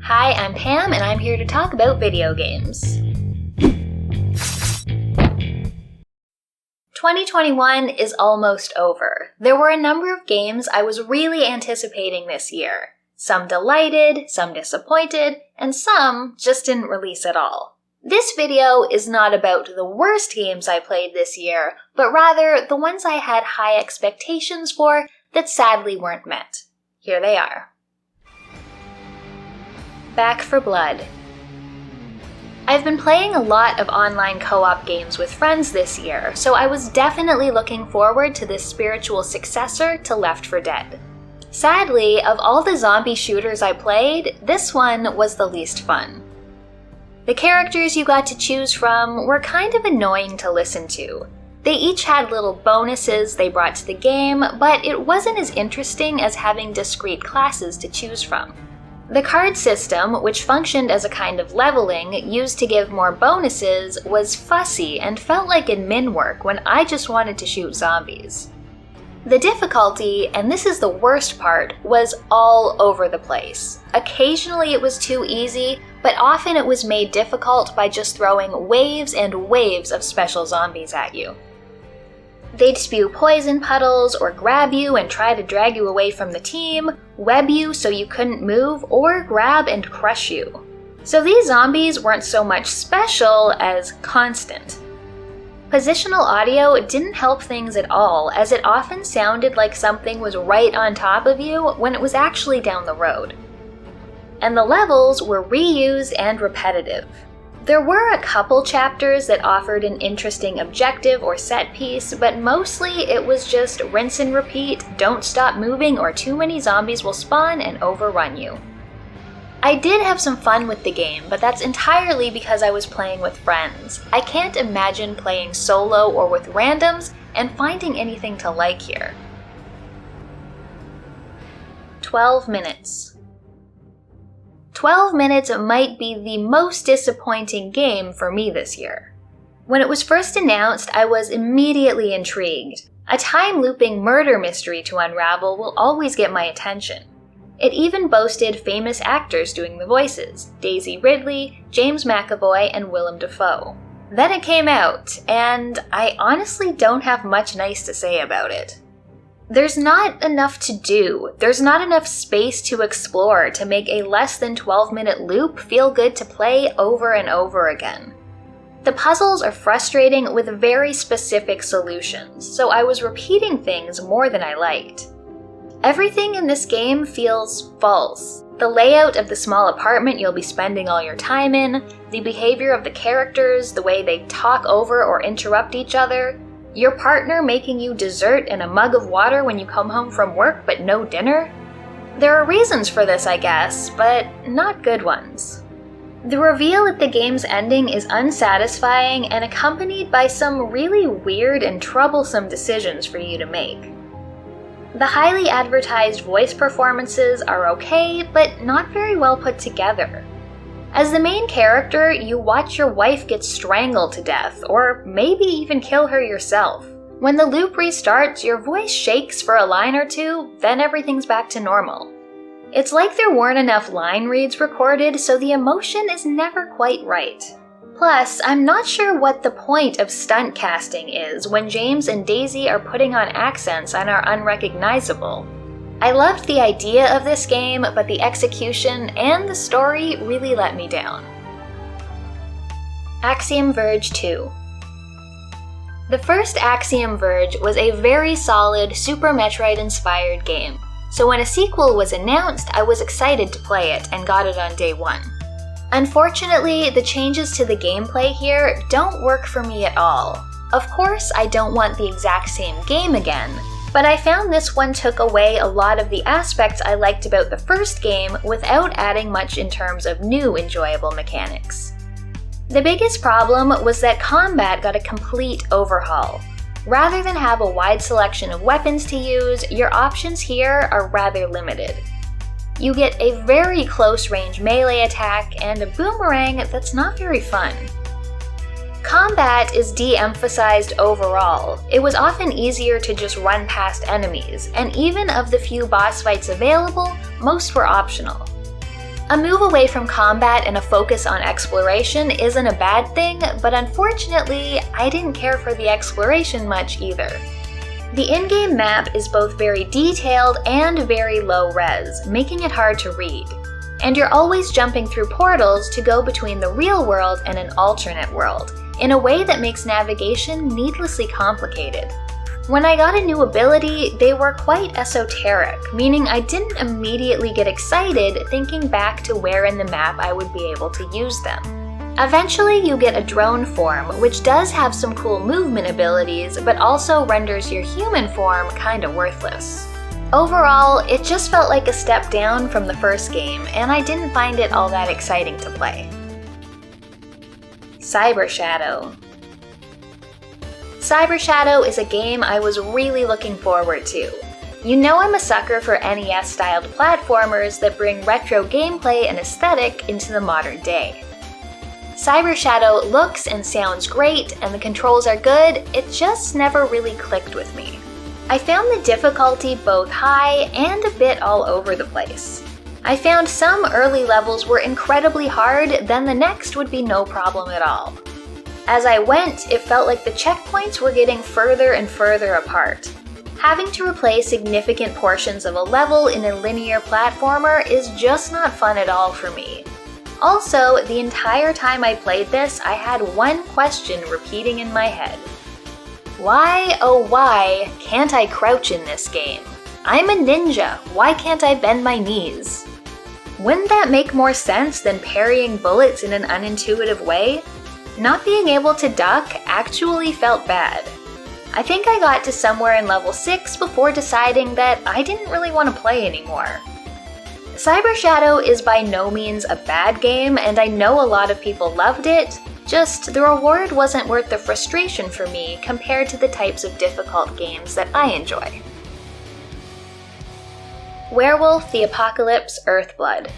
Hi, I'm Pam, and I'm here to talk about video games. 2021 is almost over. There were a number of games I was really anticipating this year. Some delighted, some disappointed, and some just didn't release at all. This video is not about the worst games I played this year, but rather the ones I had high expectations for that sadly weren't met. Here they are. Back 4 Blood. I've been playing a lot of online co-op games with friends this year, so I was definitely looking forward to this spiritual successor to Left 4 Dead. Sadly, of all the zombie shooters I played, this one was the least fun. The characters you got to choose from were kind of annoying to listen to. They each had little bonuses they brought to the game, but it wasn't as interesting as having discrete classes to choose from. The card system, which functioned as a kind of leveling used to give more bonuses, was fussy and felt like admin work when I just wanted to shoot zombies. The difficulty, and this is the worst part, was all over the place. Occasionally it was too easy, but often it was made difficult by just throwing waves and waves of special zombies at you. They'd spew poison puddles, or grab you and try to drag you away from the team, web you so you couldn't move, or grab and crush you. So these zombies weren't so much special as constant. Positional audio didn't help things at all, as it often sounded like something was right on top of you when it was actually down the road. And the levels were reused and repetitive. There were a couple chapters that offered an interesting objective or set piece, but mostly it was just rinse and repeat, don't stop moving or too many zombies will spawn and overrun you. I did have some fun with the game, but that's entirely because I was playing with friends. I can't imagine playing solo or with randoms and finding anything to like here. 12 minutes. 12 minutes might be the most disappointing game for me this year. When it was first announced, I was immediately intrigued. A time-looping murder mystery to unravel will always get my attention. It even boasted famous actors doing the voices: Daisy Ridley, James McAvoy, and Willem Dafoe. Then it came out, and I honestly don't have much nice to say about it. There's not enough to do. There's not enough space to explore to make a less than 12-minute loop feel good to play over and over again. The puzzles are frustrating with very specific solutions, so I was repeating things more than I liked. Everything in this game feels false. The layout of the small apartment you'll be spending all your time in, the behavior of the characters, the way they talk over or interrupt each other, your partner making you dessert in a mug of water when you come home from work but no dinner? There are reasons for this, I guess, but not good ones. The reveal at the game's ending is unsatisfying and accompanied by some really weird and troublesome decisions for you to make. The highly advertised voice performances are okay, but not very well put together. As the main character, you watch your wife get strangled to death, or maybe even kill her yourself. When the loop restarts, your voice shakes for a line or two, then everything's back to normal. It's like there weren't enough line reads recorded, so the emotion is never quite right. Plus, I'm not sure what the point of stunt casting is when James and Daisy are putting on accents and are unrecognizable. I loved the idea of this game, but the execution and the story really let me down. Axiom Verge 2. The first Axiom Verge was a very solid Super Metroid-inspired game, so when a sequel was announced, I was excited to play it and got it on day one. Unfortunately, the changes to the gameplay here don't work for me at all. Of course, I don't want the exact same game again, but I found this one took away a lot of the aspects I liked about the first game without adding much in terms of new enjoyable mechanics. The biggest problem was that combat got a complete overhaul. Rather than have a wide selection of weapons to use, your options here are rather limited. You get a very close-range melee attack and a boomerang that's not very fun. Combat is de-emphasized overall. It was often easier to just run past enemies, and even of the few boss fights available, most were optional. A move away from combat and a focus on exploration isn't a bad thing, but unfortunately, I didn't care for the exploration much either. The in-game map is both very detailed and very low res, making it hard to read. And you're always jumping through portals to go between the real world and an alternate world, in a way that makes navigation needlessly complicated. When I got a new ability, they were quite esoteric, meaning I didn't immediately get excited thinking back to where in the map I would be able to use them. Eventually you get a drone form, which does have some cool movement abilities, but also renders your human form kinda worthless. Overall, it just felt like a step down from the first game, and I didn't find it all that exciting to play. Cyber Shadow. Cyber Shadow is a game I was really looking forward to. You know I'm a sucker for NES-styled platformers that bring retro gameplay and aesthetic into the modern day. Cyber Shadow looks and sounds great, and the controls are good, it just never really clicked with me. I found the difficulty both high and a bit all over the place. I found some early levels were incredibly hard, then the next would be no problem at all. As I went, it felt like the checkpoints were getting further and further apart. Having to replay significant portions of a level in a linear platformer is just not fun at all for me. Also, the entire time I played this, I had one question repeating in my head. Why, oh why, can't I crouch in this game? I'm a ninja, why can't I bend my knees? Wouldn't that make more sense than parrying bullets in an unintuitive way? Not being able to duck actually felt bad. I think I got to somewhere in level 6 before deciding that I didn't really want to play anymore. Cyber Shadow is by no means a bad game, and I know a lot of people loved it, just the reward wasn't worth the frustration for me compared to the types of difficult games that I enjoy. Werewolf the Apocalypse Earthblood.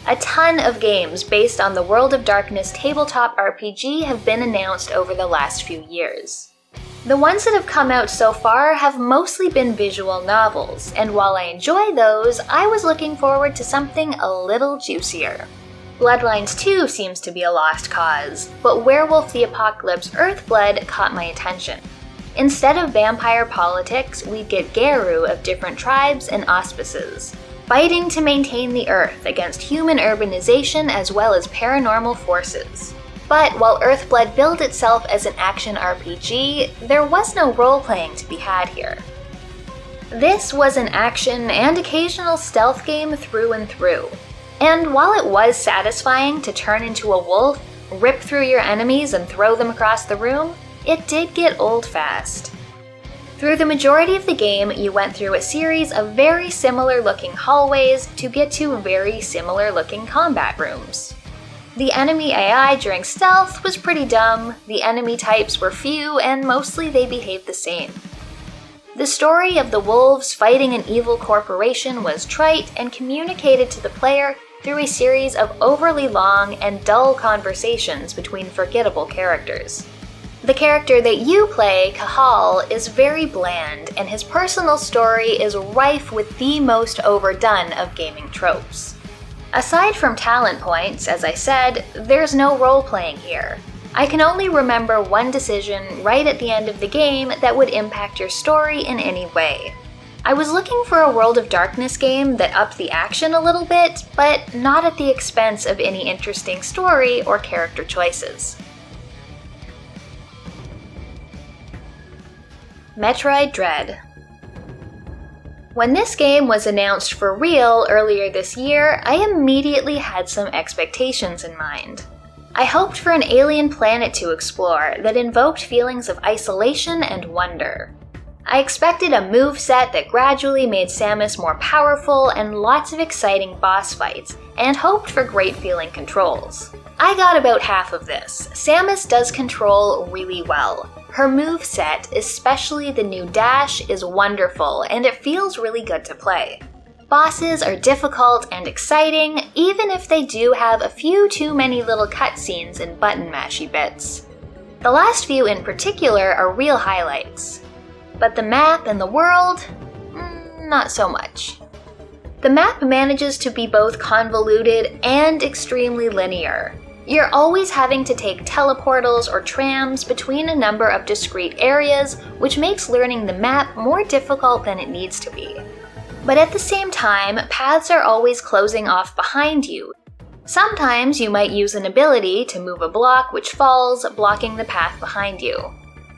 A ton of games based on the World of Darkness tabletop RPG have been announced over the last few years. The ones that have come out so far have mostly been visual novels, and while I enjoy those, I was looking forward to something a little juicier. Bloodlines 2 seems to be a lost cause, but Werewolf the Apocalypse Earthblood caught my attention. Instead of vampire politics, we'd get Geru of different tribes and auspices, fighting to maintain the Earth against human urbanization as well as paranormal forces. But while Earthblood billed itself as an action RPG, there was no role-playing to be had here. This was an action and occasional stealth game through and through. And while it was satisfying to turn into a wolf, rip through your enemies and throw them across the room, it did get old fast. Through the majority of the game, you went through a series of very similar looking hallways to get to very similar looking combat rooms. The enemy AI during stealth was pretty dumb, the enemy types were few, and mostly they behaved the same. The story of the wolves fighting an evil corporation was trite and communicated to the player through a series of overly long and dull conversations between forgettable characters. The character that you play, Kahal, is very bland, and his personal story is rife with the most overdone of gaming tropes. Aside from talent points, as I said, there's no role-playing here. I can only remember one decision right at the end of the game that would impact your story in any way. I was looking for a World of Darkness game that upped the action a little bit, but not at the expense of any interesting story or character choices. Metroid Dread. When this game was announced for real earlier this year, I immediately had some expectations in mind. I hoped for an alien planet to explore that invoked feelings of isolation and wonder. I expected a moveset that gradually made Samus more powerful and lots of exciting boss fights, and hoped for great feeling controls. I got about half of this. Samus does control really well. Her moveset, especially the new dash, is wonderful, and it feels really good to play. Bosses are difficult and exciting, even if they do have a few too many little cutscenes and button mashy bits. The last few in particular are real highlights. But the map and the world, not so much. The map manages to be both convoluted and extremely linear. You're always having to take teleportals or trams between a number of discrete areas, which makes learning the map more difficult than it needs to be. But at the same time, paths are always closing off behind you. Sometimes you might use an ability to move a block which falls, blocking the path behind you.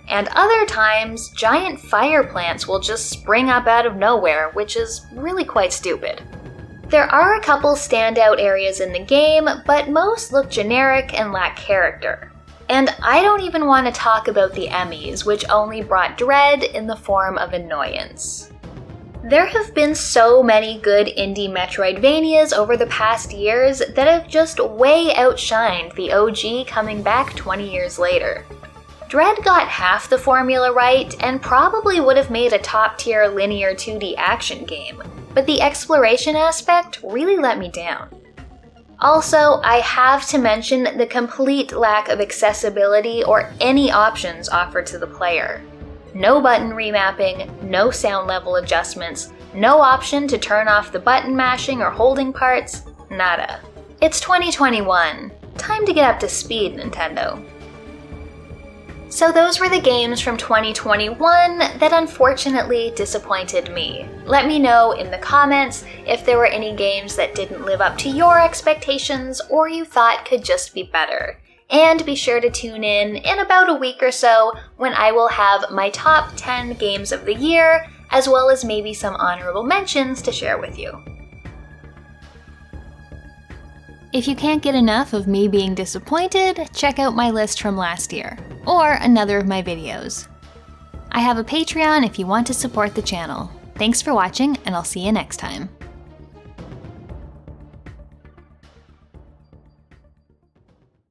And other times, giant fire plants will just spring up out of nowhere, which is really quite stupid. There are a couple standout areas in the game, but most look generic and lack character. And I don't even want to talk about the Emmys, which only brought dread in the form of annoyance. There have been so many good indie Metroidvanias over the past years that have just way outshined the OG coming back 20 years later. Dread got half the formula right and probably would have made a top-tier linear 2D action game, but the exploration aspect really let me down. Also, I have to mention the complete lack of accessibility or any options offered to the player. No button remapping, no sound level adjustments, no option to turn off the button mashing or holding parts, nada. It's 2021. Time to get up to speed, Nintendo. So those were the games from 2021 that unfortunately disappointed me. Let me know in the comments if there were any games that didn't live up to your expectations or you thought could just be better. And be sure to tune in about a week or so when I will have my top 10 games of the year, as well as maybe some honorable mentions to share with you. If you can't get enough of me being disappointed, check out my list from last year, or another of my videos. I have a Patreon if you want to support the channel. Thanks for watching, and I'll see you next time.